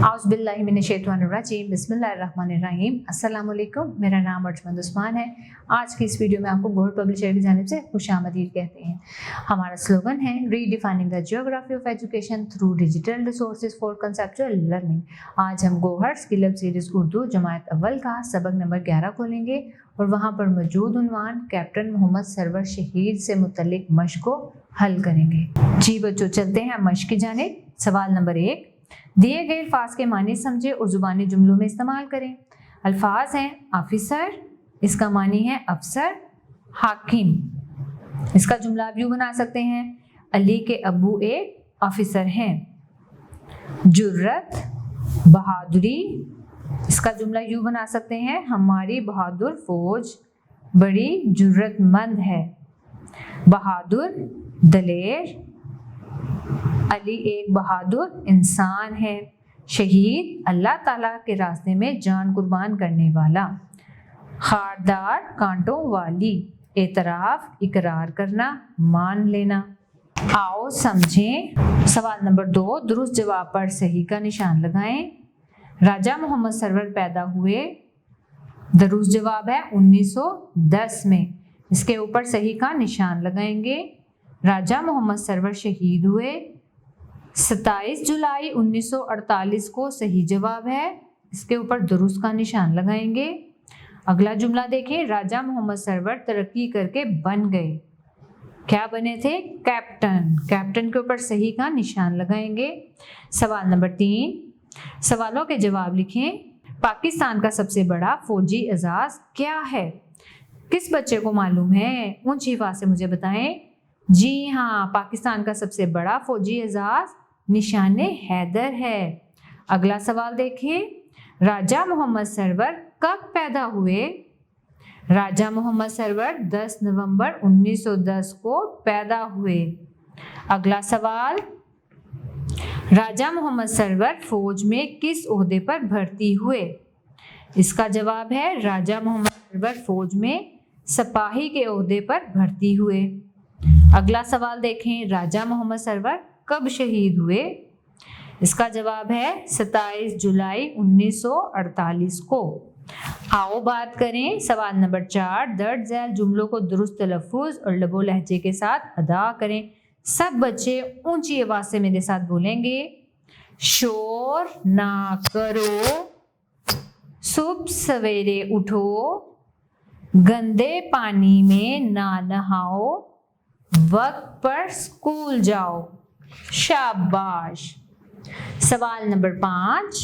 औज़ुबिल्लाहिमिनश्शैतानिर्रजीम बिस्मिल्लाहिर्रहमानिर्रहीम। अस्सलाम वालेकुम। मेरा नाम अर्जमंद उस्मान है। आज की इस वीडियो में आपको गौहर पब्लिशर की जानिब से खुशामदीद कहते हैं। हमारा स्लोगन है redefining the geography of education through digital resources for conceptual learning. आज हम Gauhar skill up series Urdu जमात अव्वल का सबक नंबर 11 खोलेंगे और वहाँ पर मौजूद उन्वान कैप्टन मोहम्मद सरवर शहीद से मुतल्लिक मश्क को हल करेंगे। जी बच्चों, चलते हैं मश्क की जानिब। सवाल नंबर 1, दिए गए अल्फाज के मानी समझे और जुबानी जुमलों में इस्तेमाल करें। अल्फाज हैं ऑफिसर, इसका मानी है अफसर। हाकिम, इसका जुमला आप यूँ बना सकते हैं, अली के अब्बू एक ऑफिसर हैं। जुर्रत, बहादुरी, इसका जुमला यूँ बना सकते हैं, हमारी बहादुर फौज बड़ी जुर्रतमंद है। बहादुर, दलेर, अली एक बहादुर इंसान है। शहीद, अल्लाह ताला के रास्ते में जान कुर्बान करने वाला। खारदार, कांटों वाली। एतराफ़, इकरार करना, मान लेना। आओ समझें। सवाल नंबर 2, दुरुस्त जवाब पर सही का निशान लगाएं। राजा मोहम्मद सरवर पैदा हुए, दुरुस्त जवाब है 1910 में। इसके ऊपर सही का निशान लगाएंगे। राजा मोहम्मद सरवर शहीद हुए 27 जुलाई 1948 को सही जवाब है। इसके ऊपर दुरुस्त का निशान लगाएंगे। अगला जुमला देखें, राजा मोहम्मद सरवर तरक्की करके बन गए। क्या बने थे? कैप्टन। कैप्टन के ऊपर सही का निशान लगाएंगे। सवाल नंबर 3, सवालों के जवाब लिखें। पाकिस्तान का सबसे बड़ा फौजी एजाज क्या है? किस बच्चे को मालूम है? ऊंची आवाज से मुझे बताएं। जी हाँ, पाकिस्तान का सबसे बड़ा फौजी एजाज निशाने हैदर है। अगला सवाल देखें, राजा मोहम्मद सरवर कब पैदा हुए? राजा मोहम्मद सरवर 10 नवंबर 1910 को पैदा हुए। अगला सवाल, राजा मोहम्मद सरवर फौज में किस ओहदे पर भर्ती हुए? इसका जवाब है राजा मोहम्मद सरवर फौज में सिपाही के ओहदे पर भर्ती हुए। अगला सवाल देखें, राजा मोहम्मद सरवर कब शहीद हुए? इसका जवाब है 27 जुलाई 1948 को। आओ बात करें। सवाल नंबर 4, दर्ज झैल जुमलों को दुरुस्त तलफ़्फ़ुज़ और लबो लहजे के साथ अदा करें। सब बच्चे ऊंची आवाज से मेरे साथ बोलेंगे। शोर ना करो, सुबह सवेरे उठो, गंदे पानी में ना नहाओ, वक्त पर स्कूल जाओ। शाबाश। सवाल नंबर 5,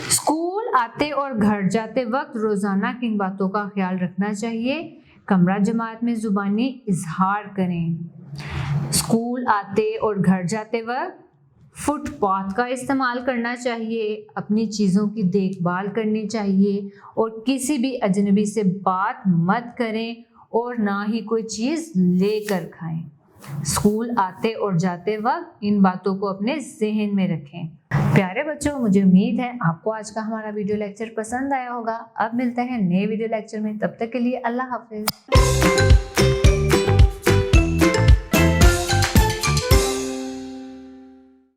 स्कूल आते और घर जाते वक्त रोजाना किन बातों का ख्याल रखना चाहिए? कमरा जमात में जुबानी इजहार करें। स्कूल आते और घर जाते वक्त फुटपाथ का इस्तेमाल करना चाहिए, अपनी चीज़ों की देखभाल करनी चाहिए और किसी भी अजनबी से बात मत करें और ना ही कोई चीज़ लेकर खाएं। स्कूल आते और जाते वक्त इन बातों को अपने जहन में रखें। प्यारे बच्चों, मुझे उम्मीद है आपको आज का हमारा वीडियो लेक्चर पसंद आया होगा। अब मिलते हैं नए वीडियो लेक्चर में, तब तक के लिए अल्लाह हाफिज़।